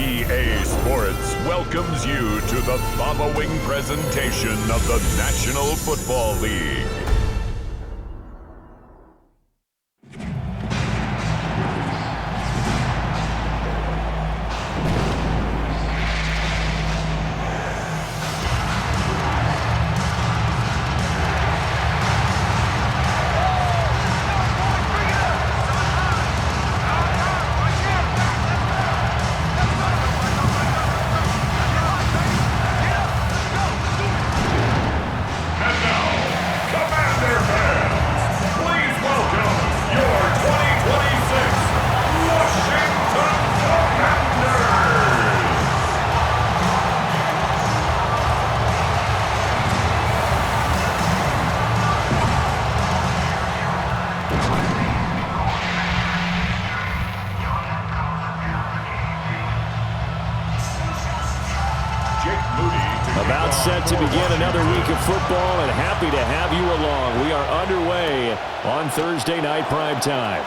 EA Sports welcomes you to the following presentation of the National Football League. About set to begin another week of football, and happy to have you along. We are underway on Thursday night primetime.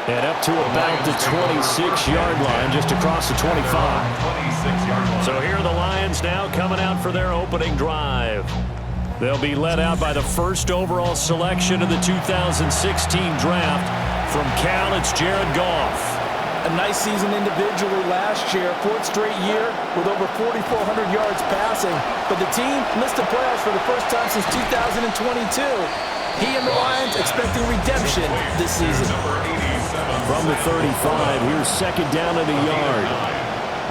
And up to about the 26-yard line, just across the 25. So here are the Lions now coming out for their opening drive. They'll be led out by the first overall selection of the 2016 draft. From Cal, it's Jared Goff. A nice season individually last year, fourth straight year with over 4,400 yards passing. But the team missed the playoffs for the first time since 2022. He and the Lions expecting redemption this season. From the 35, here's second down in the yard.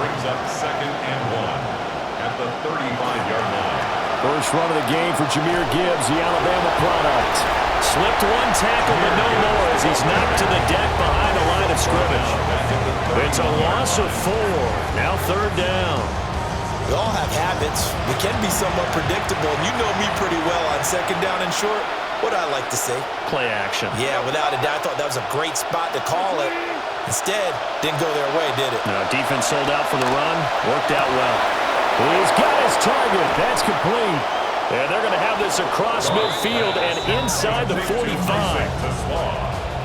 Brings up 2nd and 1 at the 35-yard line. First run of the game for Jahmyr Gibbs, the Alabama product. Slipped one tackle, but no more as he's knocked to the deck behind the line of scrimmage. It's a loss of 4. Now third down. We all have habits. We can be somewhat predictable, and you know me pretty well on second down and short. What I like to say? Play action. Yeah, without a doubt. I thought that was a great spot to call it. Instead, didn't go their way, did it? No, defense sold out for the run. Worked out well. He's got his target. That's complete. And they're going to have this across midfield and inside the 45.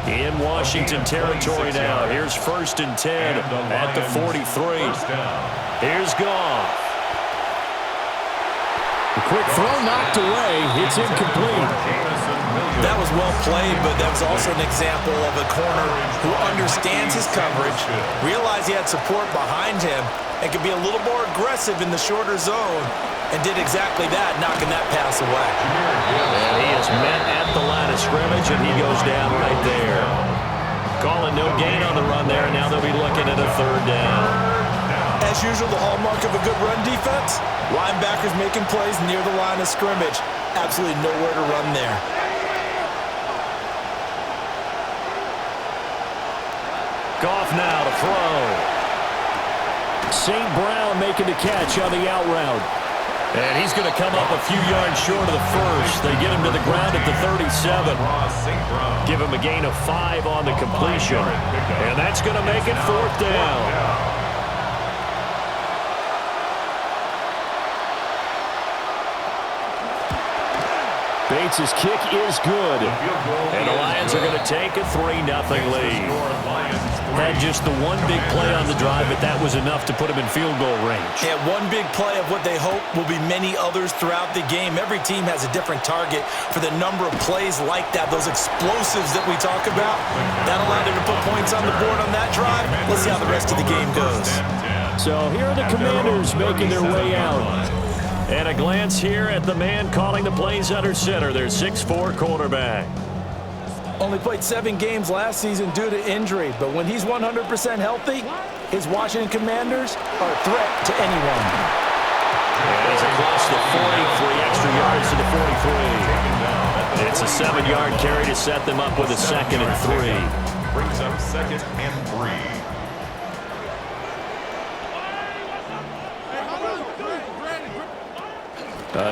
In Washington territory now. Here's 1st and 10 at the 43. Here's Goff. The quick throw knocked away. It's incomplete. That was well played, but that was also an example of a corner who understands his coverage, realized he had support behind him, and could be a little more aggressive in the shorter zone, and did exactly that, knocking that pass away. And he is met at the line of scrimmage, and he goes down right there. Calling no gain on the run there, and now they'll be looking at a third down. As usual, the hallmark of a good run defense, linebackers making plays near the line of scrimmage. Absolutely nowhere to run there. Goff now to throw. St. Brown making the catch on the out route. And he's going to come up a few yards short of the first. They get him to the ground at the 37. Give him a gain of 5 on the completion. And that's going to make it 4th down. Bates' kick is good. And the Lions are going to take a 3-0 lead. Had just the one big play on the drive, but that was enough to put him in field goal range. Yeah, one big play of what they hope will be many others throughout the game. Every team has a different target for the number of plays like that, those explosives that we talk about. That allowed them to put points on the board on that drive. Let's see how the rest of the game goes. So here are the Commanders making their way out. And a glance here at the man calling the plays under center, their 6'4" quarterback. Only played 7 games last season due to injury, but when he's 100% healthy, his Washington Commanders are a threat to anyone. And he's across the 43 extra yards to the 43. It's a 7-yard carry to set them up with a 2nd and 3. Brings up 2nd and 3.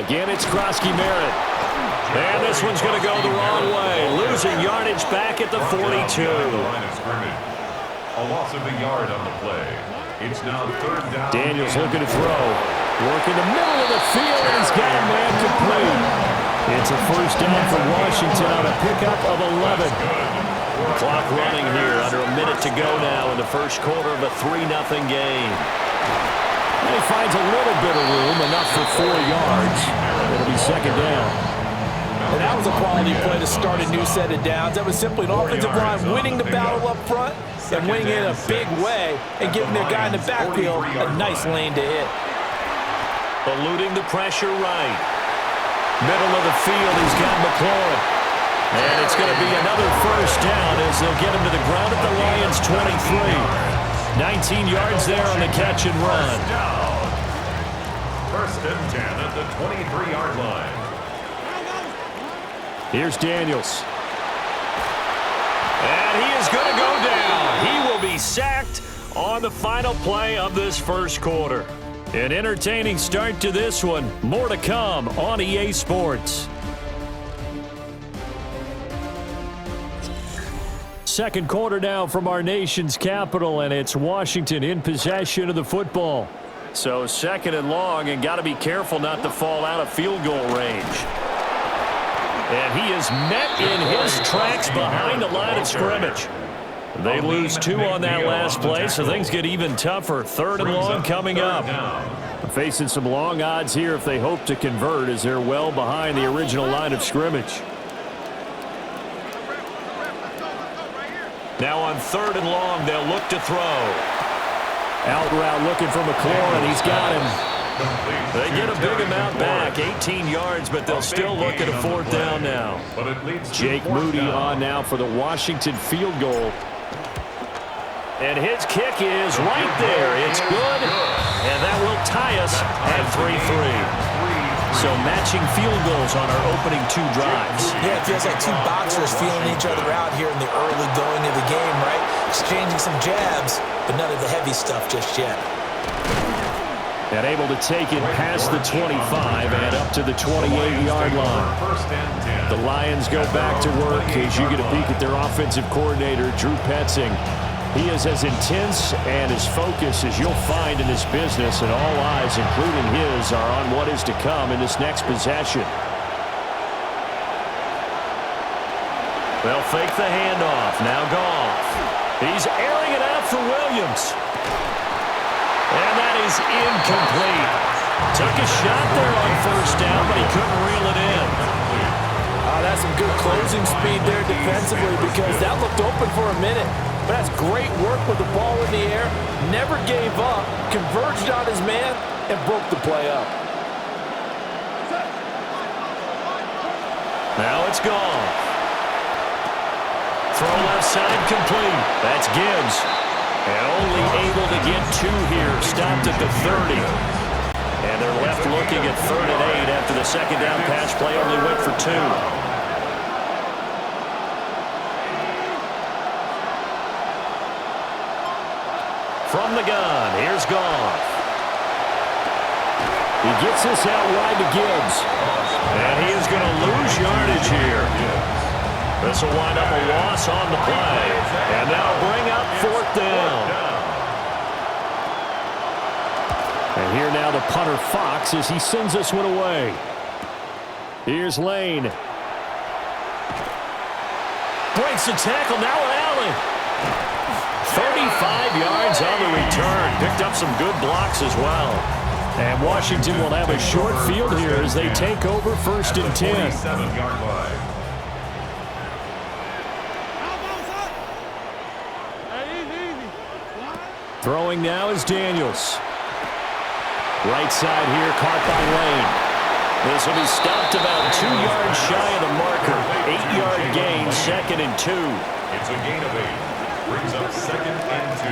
Again, it's Krosky-Merritt. And this one's going to go the wrong way. Losing yardage back at the 42. A loss of a yard on the play. It's now 3rd down. Daniels looking to throw. Work in the middle of the field, and he's got a man complete. It's a 1st down for Washington on a pickup of 11. Clock running here, under a minute to go now in the first quarter of a 3-0 game. And he finds a little bit of room, enough for 4 yards. It'll be second down. And that was a quality play to start a new set of downs. That was simply an offensive line winning the battle up front and winning it in a big way and giving their guy in the backfield a nice lane to hit. Eluding the pressure right. Middle of the field, he's got McLaurin. And it's going to be another first down as they'll get him to the ground at the Lions' 23. 19 yards there on the catch and run. First and 10 at the 23-yard line. Here's Daniels. And he is going to go down. He will be sacked on the final play of this first quarter. An entertaining start to this one. More to come on EA Sports. Second quarter now from our nation's capital, and it's Washington in possession of the football. So second and long, and got to be careful not to fall out of field goal range. And he is met in his tracks behind the line of scrimmage. They lose 2 on that last play, so things get even tougher. Third and long coming up. Facing some long odds here if they hope to convert, as they're well behind the original line of scrimmage. Now on third and long, they'll look to throw. Out route looking for McLaurin. He's got him. They get a big amount back, 18 yards, but they'll still look at a fourth down now. Jake Moody on now for the Washington field goal. And his kick is right there. It's good, and that will tie us at 3-3. So matching field goals on our opening 2 drives. Yeah, it feels like 2 boxers feeling each other out here in the early going of the game, right? Exchanging some jabs, but none of the heavy stuff just yet. And able to take it past the 25 and up to the 28-yard line. The Lions go back to work as you get a peek at their offensive coordinator, Drew Petzing. He is as intense and as focused as you'll find in this business, and all eyes, including his, are on what is to come in this next possession. They'll fake the handoff. Now Goff. He's airing it out for Williams. And that is incomplete. Took a shot there on first down, but he couldn't reel it in. That's some good closing speed there defensively, because that looked open for a minute. But that's great work with the ball in the air. Never gave up, converged on his man, and broke the play up. Now it's gone. Throw left side complete. That's Gibbs. And only able to get 2 here. Stopped at the 30. And they're left looking at 3rd and 8 after the second down pass play only went for 2. From the gun, here's Goff. He gets this out wide to Gibbs. And he is going to lose yardage here. This will wind up a loss on the play. And now bring up 4th down. And here now the punter Fox as he sends this one away. Here's Lane. Breaks the tackle, now Allen. 35 yards on the return. Picked up some good blocks as well. And Washington will have a short field here as they take over 1st and 10. Throwing now is Daniels. Right side here, caught by Lane. This will be stopped about 2 yards shy of the marker. 8-yard gain, 2nd and 2. It's a gain of 8. Brings up 2nd and 2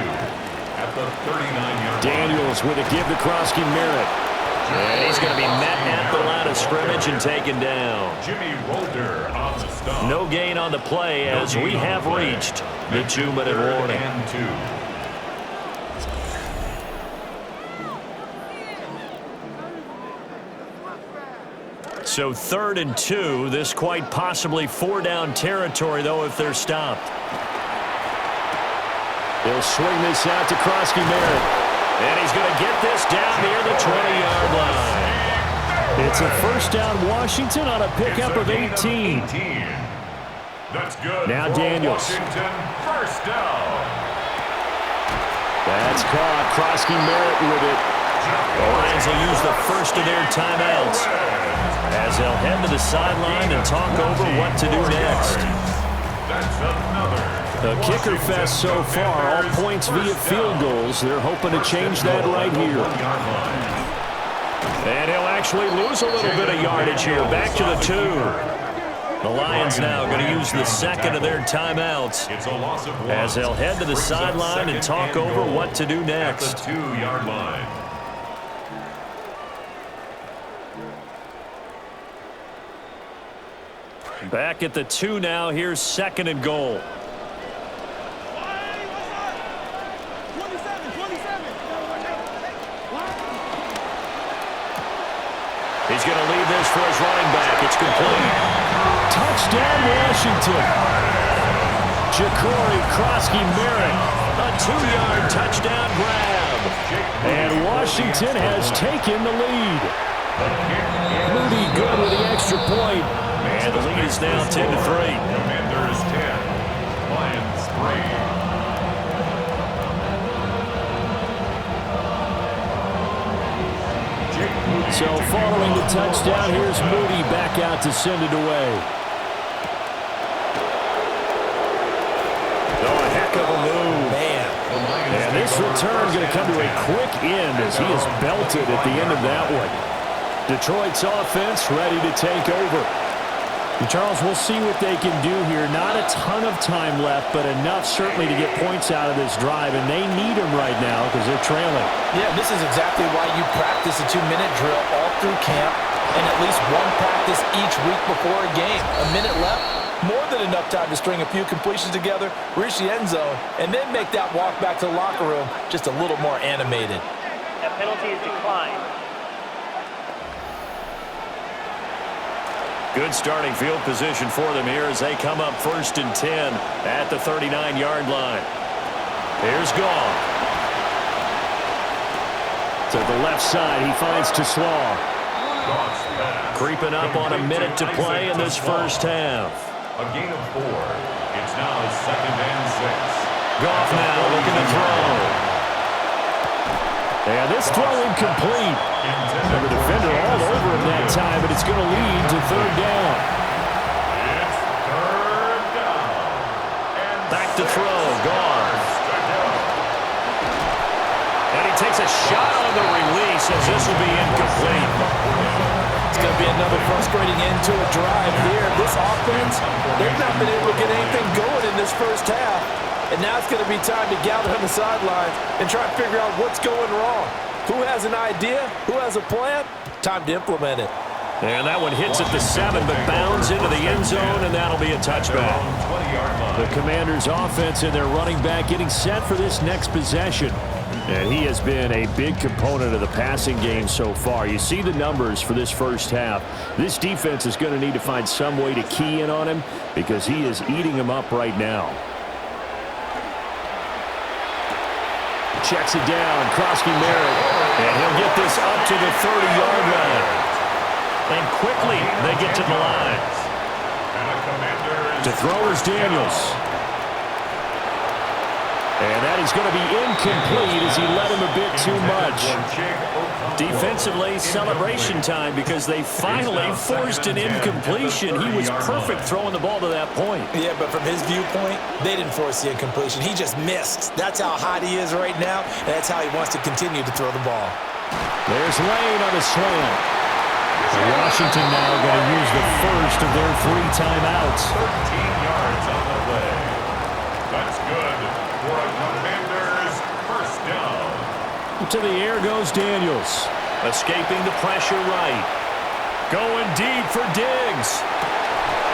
at the 39-yard line. Daniels with a give to Krosky Merritt. And he's going to be met at the line of scrimmage and taken down. Jimmy Rolder on the stop. No gain on the play as we have reached the 2-minute warning. And 2. So 3rd and 2. This quite possibly 4-down territory, though, if they're stopped. He'll swing this out to Krosky Merritt. And he's going to get this down near the 20-yard line. It's a first down Washington on a pickup of 18. That's good. Now Daniels. Washington, first down. That's caught. Krosky Merritt with it. The Lions will use the first of their timeouts as they'll head to the sideline and talk over what to do next. That's another. A kicker fest so far, all points via field goals. They're hoping to change that right here. And he'll actually lose a little bit of yardage here. Back to the 2. The Lions now going to use the second of their timeouts as they'll head to the sideline and talk over what to do next. At the 2-yard line. Back at the 2 now. Here's second and goal. He's going to leave this for his running back. It's complete. Touchdown, Washington. Ja'Cory Krosky-Merritt, a 2-yard touchdown grab. And Washington has taken the lead. Moody good with the extra point. And the lead is now 10-3. Commanders 10, Lions 3. So following the touchdown, here's Moody back out to send it away. Oh, a heck of a move. Man. And this return going to come to a quick end as he is belted at the end of that one. Detroit's offense ready to take over. And Charles, we'll see what they can do here. Not a ton of time left, but enough certainly to get points out of this drive, and they need them right now because they're trailing. Yeah, this is exactly why you practice a 2-minute drill all through camp and at least one practice each week before a game. A minute left, more than enough time to string a few completions together, reach the end zone, and then make that walk back to the locker room just a little more animated. That penalty is declined. Good starting field position for them here as they come up 1st and 10 at the 39-yard line. Here's Goff. To the left side, he finds Tesslaw. Creeping up on a minute to play in this first half. A gain of 4. It's now 2nd and 6. Goff now looking to throw. And this throw incomplete. And the defender all over him that time, but it's going to lead to 3rd down. It's 3rd down. Back to throw, Goff. And he takes a shot on the release as this will be incomplete. It's going to be another frustrating end to a drive here. This offense, they've not been able to get anything going in this first half. And now it's going to be time to gather on the sidelines and try to figure out what's going wrong. Who has an idea? Who has a plan? Time to implement it. And that one hits at the 7, but bounds into the end zone, and that'll be a touchback. The Commanders' offense and their running back getting set for this next possession. And he has been a big component of the passing game so far. You see the numbers for this first half. This defense is going to need to find some way to key in on him because he is eating them up right now. Checks it down, Krosky-Merritt, and he'll get this up to the 30-yard line. And quickly, they get to the line. To throw is Daniels. And that is going to be incomplete as he led him a bit too much. Defensively, celebration time because they finally forced an incompletion. He was perfect throwing the ball to that point. Yeah, but from his viewpoint, they didn't force the incompletion. He just missed. That's how hot he is right now, and that's how he wants to continue to throw the ball. There's Lane on the slant. Washington now going to use the first of their 3 timeouts. 13 yards on the play. That's good for a Commanders first down. To the air goes Daniels. Escaping the pressure right. Going deep for Diggs.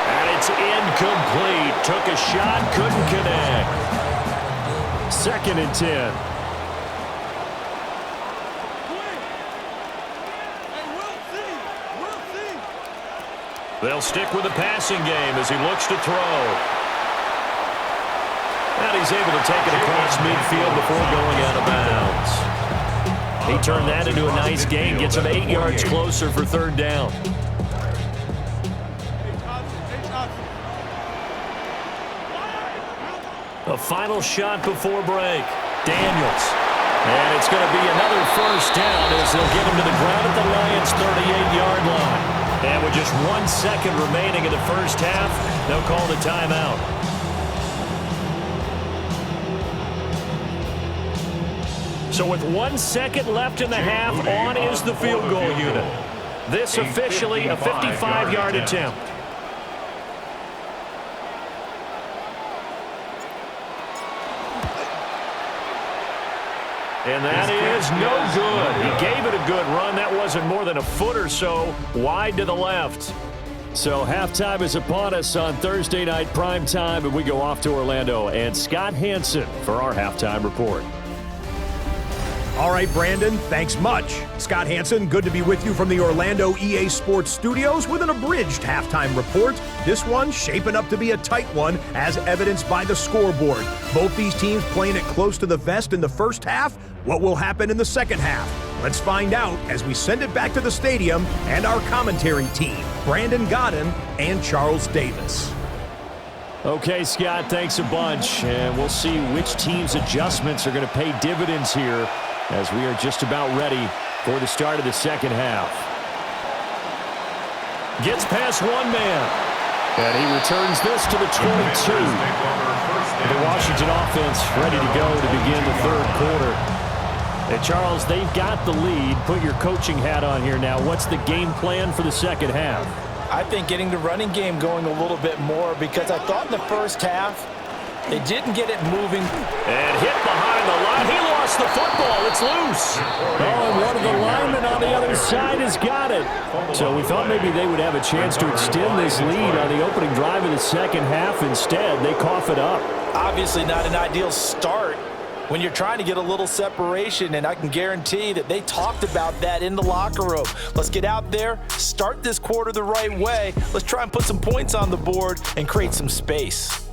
And it's incomplete. Took a shot, couldn't connect. 2nd and 10. They'll stick with the passing game as he looks to throw. And he's able to take it across midfield before going out of bounds. He turned that into a nice gain, gets him 8 yards closer for 3rd down. A final shot before break. Daniels. And it's going to be another first down as they'll get him to the ground at the Lions' 38-yard line. And with just 1 second remaining in the first half, they'll call the timeout. So with 1 second left in the half, on is the field goal unit. This officially a 55-yard attempt. And that is no good. He gave it a good run. That wasn't more than a foot or so wide to the left. So halftime is upon us on Thursday night prime time, and we go off to Orlando. And Scott Hansen for our halftime report. All right, Brandon, thanks much. Scott Hansen, good to be with you from the Orlando EA Sports Studios with an abridged halftime report. This one shaping up to be a tight one, as evidenced by the scoreboard. Both these teams playing it close to the vest in the first half. What will happen in the second half? Let's find out as we send it back to the stadium and our commentary team, Brandon Godden and Charles Davis. Okay, Scott, thanks a bunch. And we'll see which team's adjustments are going to pay dividends here as we are just about ready for the start of the second half. Gets past one man. And he returns this to the 22. The Washington offense ready to go to begin the third quarter. And Charles, they've got the lead. Put your coaching hat on here now. What's the game plan for the second half? I think getting the running game going a little bit more, because I thought in the first half they didn't get it moving. And hit behind the line. He lost the football. It's loose. Oh, and one of the linemen on the other side has got it. So we thought maybe they would have a chance to extend this lead on the opening drive of the second half. Instead, they cough it up. Obviously not an ideal start when you're trying to get a little separation, and I can guarantee that they talked about that in the locker room. Let's get out there, start this quarter the right way. Let's try and put some points on the board and create some space.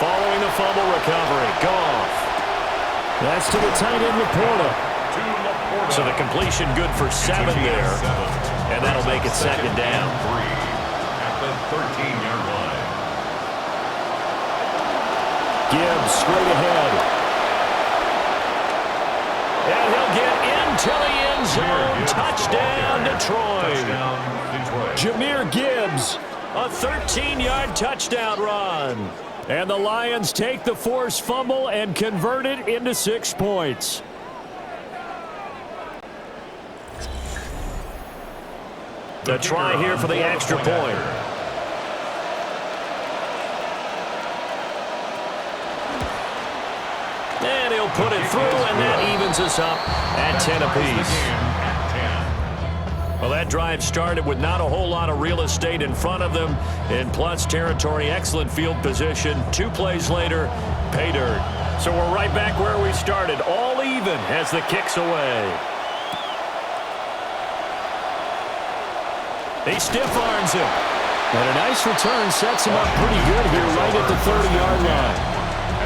Following the fumble recovery, Goff. That's to the tight end, Laporta. So the completion good for 7 there. And that'll make it second down. At the 13-yard line. Gibbs straight ahead. And he'll get into the end zone. Touchdown, Detroit. Jahmyr Gibbs, a 13-yard touchdown run. And the Lions take the forced fumble and convert it into 6 points. The try here for the extra point. And he'll put it through, and that evens us up at 10 apiece. Well, that drive started with not a whole lot of real estate in front of them. In plus territory, excellent field position. 2 plays later, pay dirt. So we're right back where we started. All even as the kick's away. He stiff arms him. And a nice return sets him up pretty good here right at the 30-yard line.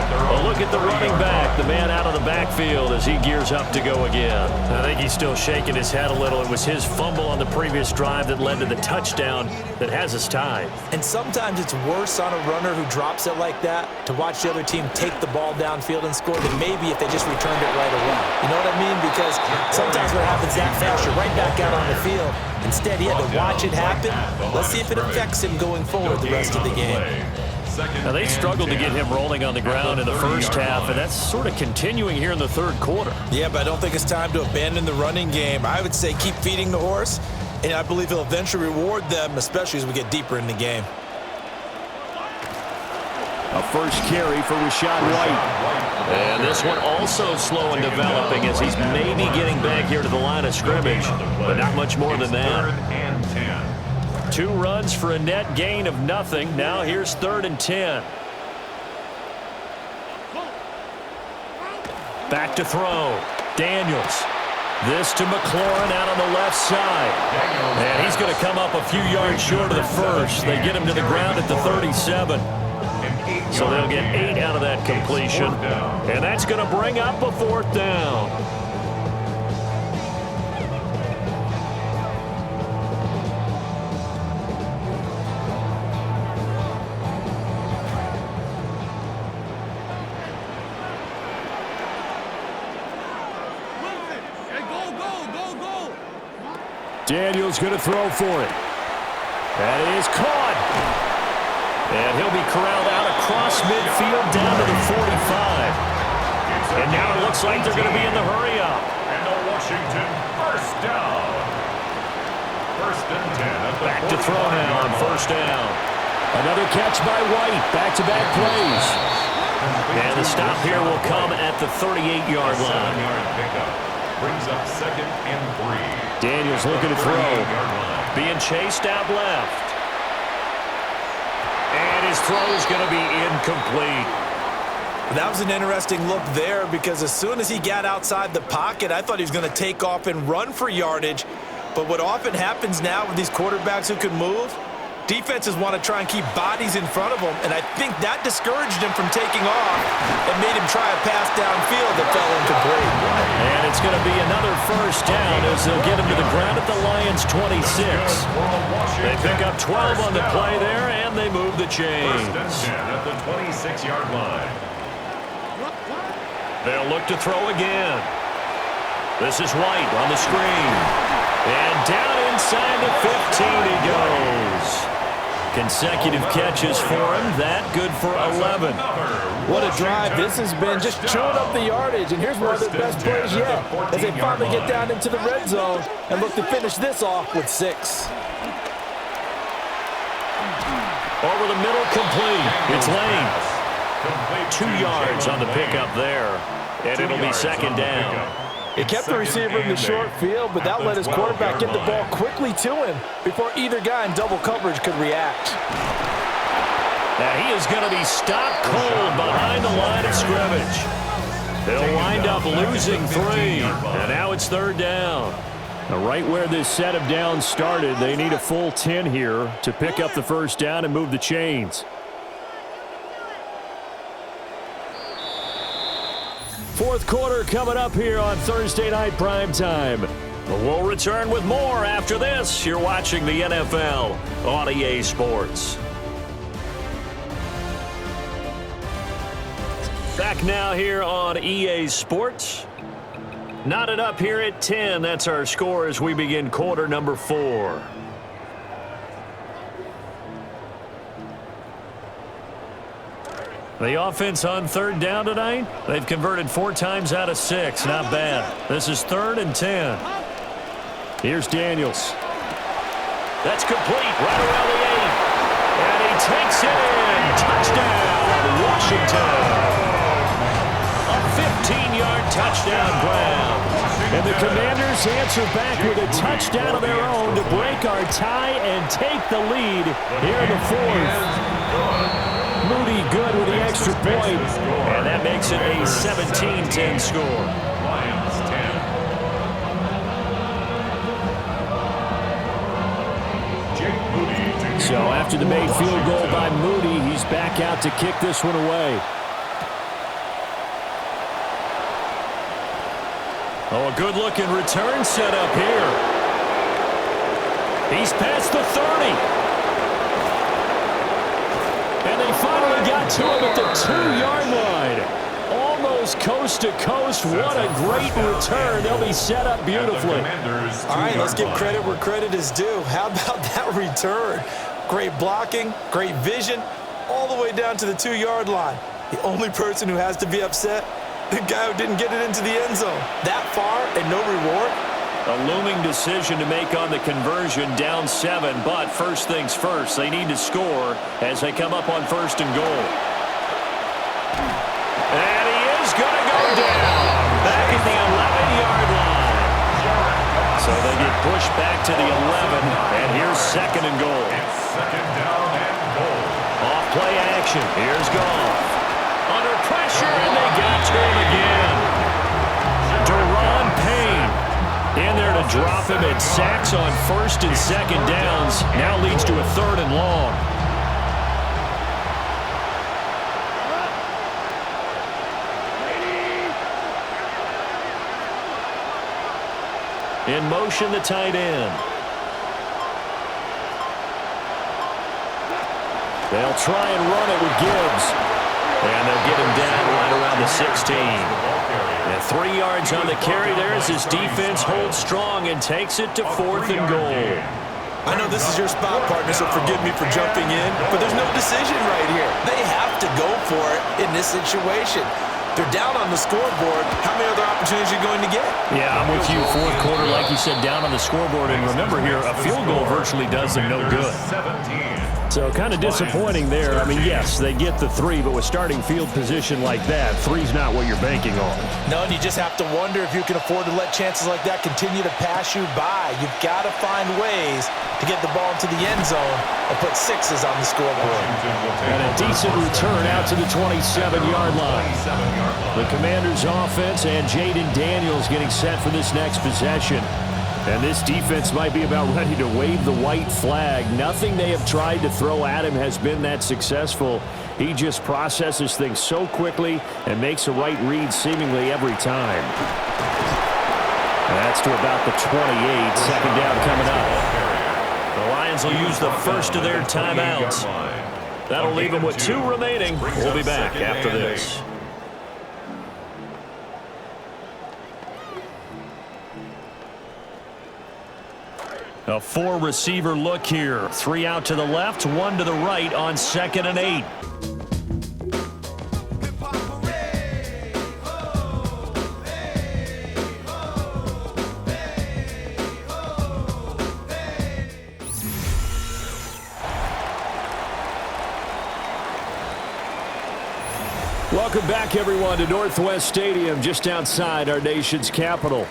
Well, look at the running back, the man out of the backfield as he gears up to go again. I think he's still shaking his head a little. It was his fumble on the previous drive that led to the touchdown that has us tied. And sometimes it's worse on a runner who drops it like that to watch the other team take the ball downfield and score than maybe if they just returned it right away. You know what I mean? Because sometimes what happens that fast, you're right back out on the field. Instead, he had to watch it happen. Let's see if it affects him going forward the rest of the game. Now, they struggled to get him rolling on the ground in the first half, and that's sort of continuing here in the third quarter. Yeah, but I don't think it's time to abandon the running game. I would say keep feeding the horse, and I believe he'll eventually reward them, especially as we get deeper in the game. A first carry for Rachaad White. And this one also slow in developing as he's maybe getting back here to the line of scrimmage, but not much more than that. 2 runs for a net gain of nothing. Now here's 3rd and 10. Back to throw. Daniels. This to McLaurin out on the left side. And he's going to come up a few yards short of the first. They get him to the ground at the 37. So they'll get 8 out of that completion. And that's going to bring up a 4th down. Daniels going to throw for it. That is caught. And he'll be corralled out across midfield down to the 45. And now it looks like they're going to be in the hurry-up. And the Washington first down. First and 10 at the Back to throw now on first down. Another catch by White. Back-to-back plays. And the stop here will come at the 38-yard line. Brings up 2nd and 3. Daniels looking to throw. Being chased out left. And his throw is going to be incomplete. That was an interesting look there because as soon as he got outside the pocket, I thought he was going to take off and run for yardage. But what often happens now with these quarterbacks who can move, defenses want to try and keep bodies in front of them, and I think that discouraged him from taking off and made him try a pass downfield that fell incomplete. And it's going to be another first down as they'll get him to the ground at the Lions' 26. They pick up 12 on the play there, and they move the chains. First and 10 at the 26-yard line. They'll look to throw again. This is White on the screen. And down inside the 15 he goes. Consecutive catches for him. That good for 11. What a drive this has been, just chewing up the yardage. And here's one of their best plays yet as they finally get down into the red zone and look to finish this off with 6. Over the middle, complete. It's Lane. 2 yards on the pickup there. And it'll be 2nd down. He kept the receiver in the short field, but that let his quarterback get the ball quickly to him before either guy in double coverage could react. Now he is going to be stopped cold behind the line of scrimmage. They'll wind up losing 3, and now it's 3rd down. Now right where this set of downs started, they need a full 10 here to pick up the first down and move the chains. Fourth quarter coming up here on Thursday Night Primetime. We'll return with more after this. You're watching the NFL on EA Sports. Back now here on EA Sports. Knotted up here at 10. That's our score as we begin quarter number 4. The offense on 3rd down tonight, they've converted 4 times out of 6. Not bad. This is 3rd and 10. Here's Daniels. That's complete right around the 8. And he takes it in. Touchdown, Washington. A 15-yard touchdown grab. And the Commanders answer back with a touchdown of their own to break our tie and take the lead here in the 4th. Moody good with the extra point. And that makes it a 17-10 score. Lions 10. Jake Moody. So after the made field goal by Moody, he's back out to kick this one away. Oh, a good-looking return set up here. He's past the 30. And they finally got to him at the 2-yard line. Almost coast to coast. What a great return. They'll be set up beautifully. All right, let's give credit where credit is due. How about that return? Great blocking, great vision, all the way down to the 2-yard line. The only person who has to be upset, the guy who didn't get it into the end zone. That far and no reward. A looming decision to make on the conversion, down 7, but first things first, they need to score as they come up on 1st and goal. And he is going to go down back at the 11-yard line. So they get pushed back to the 11, and here's 2nd and goal. It's 2nd down and goal. Off play action, here's Goff. Under pressure, and they got to him again. Deron Payne. to drop him, and sacks on first and second downs. Now leads to a 3rd and long. In motion, the tight end. They'll try and run it with Gibbs. And they'll get him down right around the 16. And 3 yards on the carry there as his defense holds strong and takes it to 4th and goal. I know this is your spot, partner, so forgive me for jumping in, but there's no decision right here. They have to go for it in this situation. They're down on the scoreboard. How many other opportunities are you going to get? Yeah, I'm with you. 4th quarter, like you said, down on the scoreboard. And remember here, a field goal virtually does them no good. So kind of disappointing there. I mean, yes, they get the 3, but with starting field position like that, 3's not what you're banking on. No, and you just have to wonder if you can afford to let chances like that continue to pass you by. You've got to find ways to get the ball into the end zone and put 6s on the scoreboard. And a decent return out to the 27-yard line. The Commanders' offense and Jaden Daniels getting set for this next possession. And this defense might be about ready to wave the white flag. Nothing they have tried to throw at him has been that successful. He just processes things so quickly and makes a right read seemingly every time. And that's to about the 28. 2nd down coming up. The Lions will use the first of their timeouts. That'll leave them with 2 remaining. We'll be back after this. A 4-receiver look here. 3 out to the left, 1 to the right on 2nd and 8. Welcome back, everyone, to Northwest Stadium, just outside our nation's capital.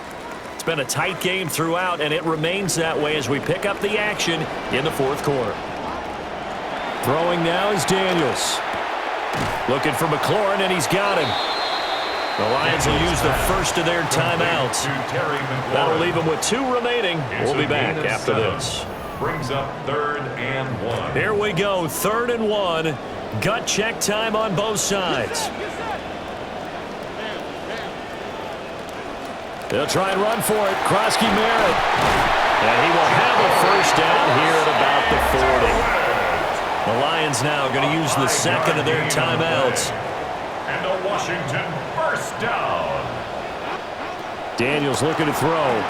It's been a tight game throughout, and it remains that way as we pick up the action in the 4th quarter. Throwing now is Daniels. Looking for McLaurin, and he's got him. The Lions will use the first of their timeouts. That'll leave them with 2 remaining. We'll be back after this. Brings up 3rd and 1. Here we go, 3rd and 1. Gut check time on both sides. They'll try and run for it. Krosky Merritt. And he will have a first down here at about the 40. The Lions now going to use the 2nd of their timeouts. And a Washington first down. Daniels looking to throw.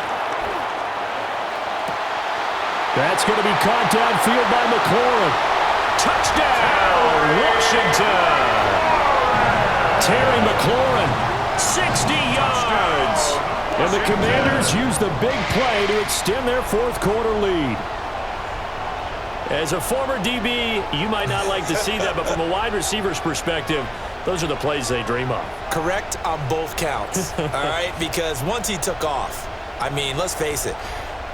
That's going to be caught downfield by McLaurin. Touchdown, Washington. Terry McLaurin, 60 yards. And the Commanders use the big play to extend their 4th quarter lead. As a former DB, you might not like to see that, but from a wide receiver's perspective, those are the plays they dream of. Correct on both counts, all right? Because once he took off, I mean, let's face it,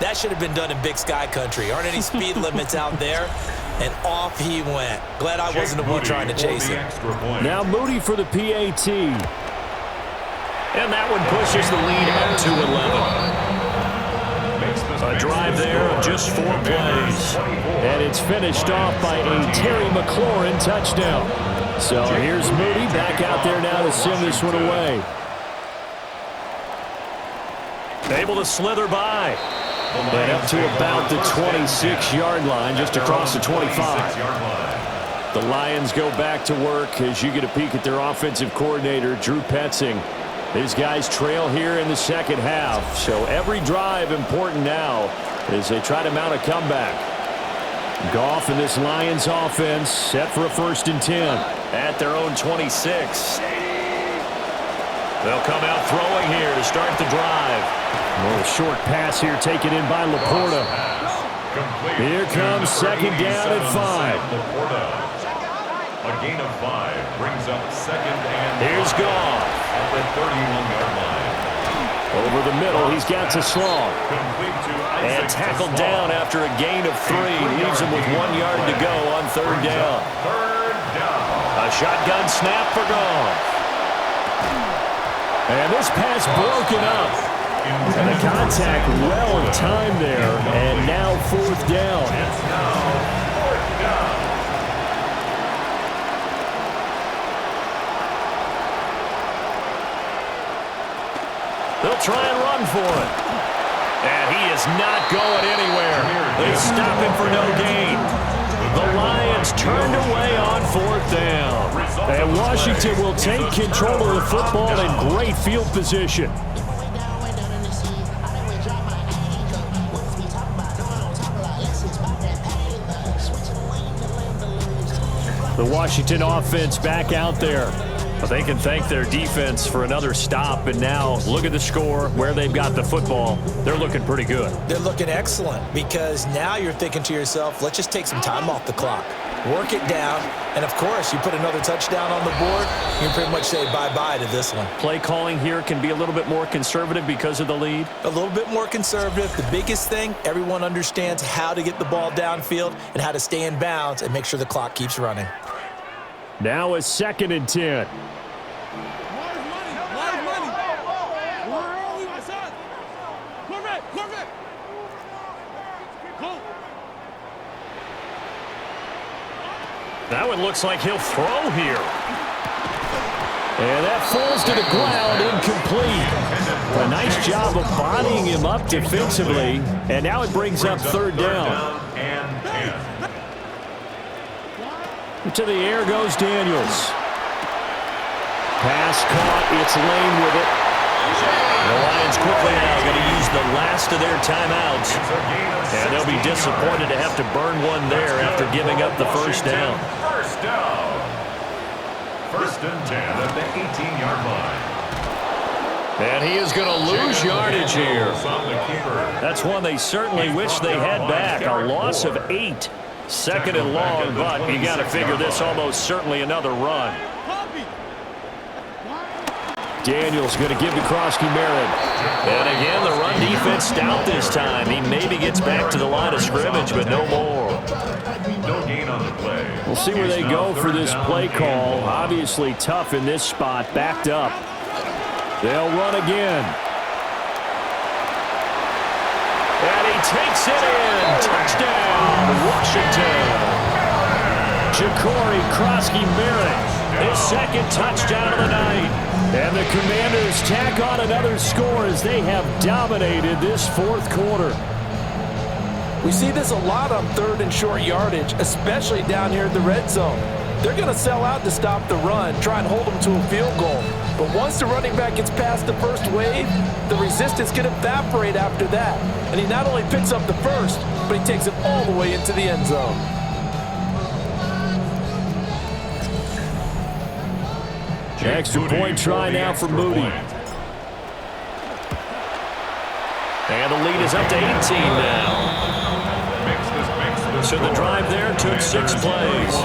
that should have been done in Big Sky country. Aren't any speed limits out there? And off he went. Glad I wasn't the one trying to chase it. Now Moody for the PAT. And that one pushes the lead up to 11. A drive there of just 4 plays. And it's finished off by a Terry McLaurin touchdown. So here's Moody back out there now to send this one away. Able to slither by. And up to about the 26-yard line, just across the 25. The Lions go back to work as you get a peek at their offensive coordinator, Drew Petzing. These guys trail here in the 2nd half, so every drive important now as they try to mount a comeback. Goff and this Lions offense set for a 1st and 10 at their own 26. They'll come out throwing here to start the drive. A little short pass here taken in by Laporta. Here comes 2nd down and 5. A gain of 5 brings up 2nd and 5. Here's Goff. At the 31-yard line. Over the middle, he's got to Slaw. And tackled down after a gain of 3. Leaves him with 1 yard to go on 3rd down. A shotgun snap for Goff. And this pass broken up. And the contact well timed there, and now fourth down. They'll try and run for it. And he is not going anywhere. They stop him for no gain. The Lions turned away on fourth down. And Washington will take control of the football in great field position. The Washington offense back out there. But they can thank their defense for another stop. And now look at the score, where they've got the football. They're looking pretty good. They're looking excellent because now you're thinking to yourself, let's just take some time off the clock. Work it down. And, of course, you put another touchdown on the board, you can pretty much say bye-bye to this one. Play calling here can be a little bit more conservative because of the lead. A little bit more conservative. The biggest thing, everyone understands how to get the ball downfield and how to stay in bounds and make sure the clock keeps running. Now a 2nd and 10. That one looks like he'll throw here. And that falls to the ground, incomplete. A nice job of bodying him up defensively. And now it brings up third down. To the air goes Daniels. Pass caught. It's Lane with it. The Lions quickly now going to use the last of their timeouts. And they'll be disappointed to have to burn one there after giving up the first down. First down. 1st and 10 at the 18-yard line. And he is going to lose yardage here. That's one they certainly wish they had back. A loss of 8. 2nd and long, but you got to figure this almost certainly another run. Daniels going to give to Krosky-Merritt. And again, the run defense stout this time. He maybe gets back to the line of scrimmage, but no more. No gain on the play. We'll see where they go for this play call. Obviously tough in this spot, backed up. They'll run again. And he takes it in. Touchdown, Washington. Ja'Cory Krosky-Merritt, his 2nd touchdown of the night. And the Commanders tack on another score as they have dominated this 4th quarter. We see this a lot on 3rd and short yardage, especially down here in the red zone. They're going to sell out to stop the run, try and hold them to a field goal. But once the running back gets past the first wave, the resistance can evaporate after that. And he not only picks up the first, but he takes it all the way into the end zone. Extra point try now for Moody. And the lead is up to 18 now. So the drive there took 6 plays.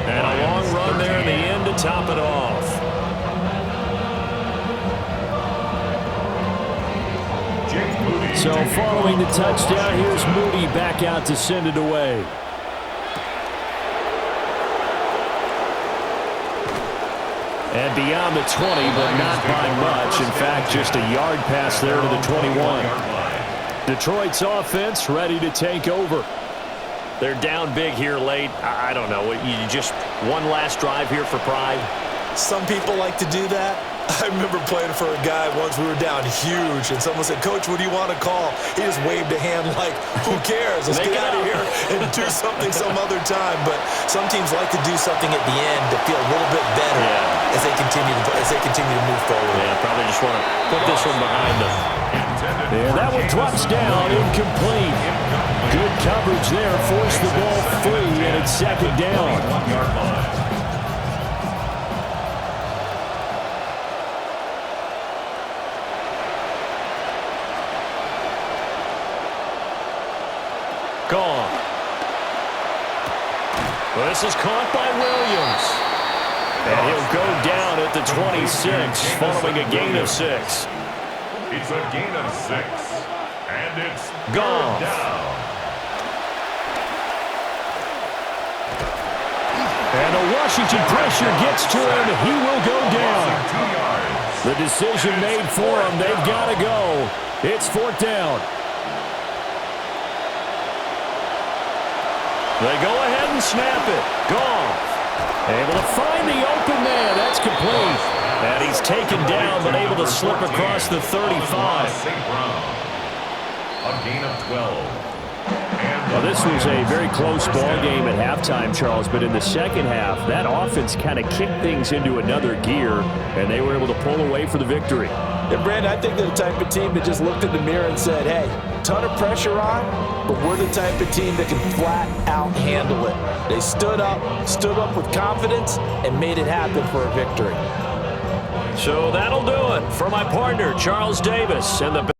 And a long run there in the end to top it off. So following the touchdown, here's Moody back out to send it away. And beyond the 20, but not by much. In fact, just a yard pass there to the 21. Detroit's offense ready to take over. They're down big here late. I don't know. You just one last drive here for pride? Some people like to do that. I remember playing for a guy once. We were down huge, and someone said, "Coach, what do you want to call?" He just waved a hand like, "Who cares? Let's get out of here and do something some other time." But some teams like to do something at the end to feel a little bit better as they continue to move forward. Yeah, probably just want to put this one behind them. Yeah, that one drops down, incomplete. Good coverage there, forced the ball free, and it's 2nd down. Gone. Well, this is caught by Williams. And he'll go down at the 26, following a gain of 6. It's a gain of 6. And it's gone. Down. And the Washington pressure gets to him. He will go down. The decision made for him. They've got to go. It's 4th down. They go ahead and snap it. Goff able to find the open man. That's complete. And he's taken down, but able to slip across the 35. A gain of 12. Well, this was a very close ball game at halftime, Charles, but in the second half, that offense kind of kicked things into another gear, and they were able to pull away for the victory. And, Brandon, I think they're the type of team that just looked in the mirror and said, hey, ton of pressure on, but we're the type of team that can flat out handle it. They stood up with confidence, and made it happen for a victory. So that'll do it for my partner, Charles Davis, and the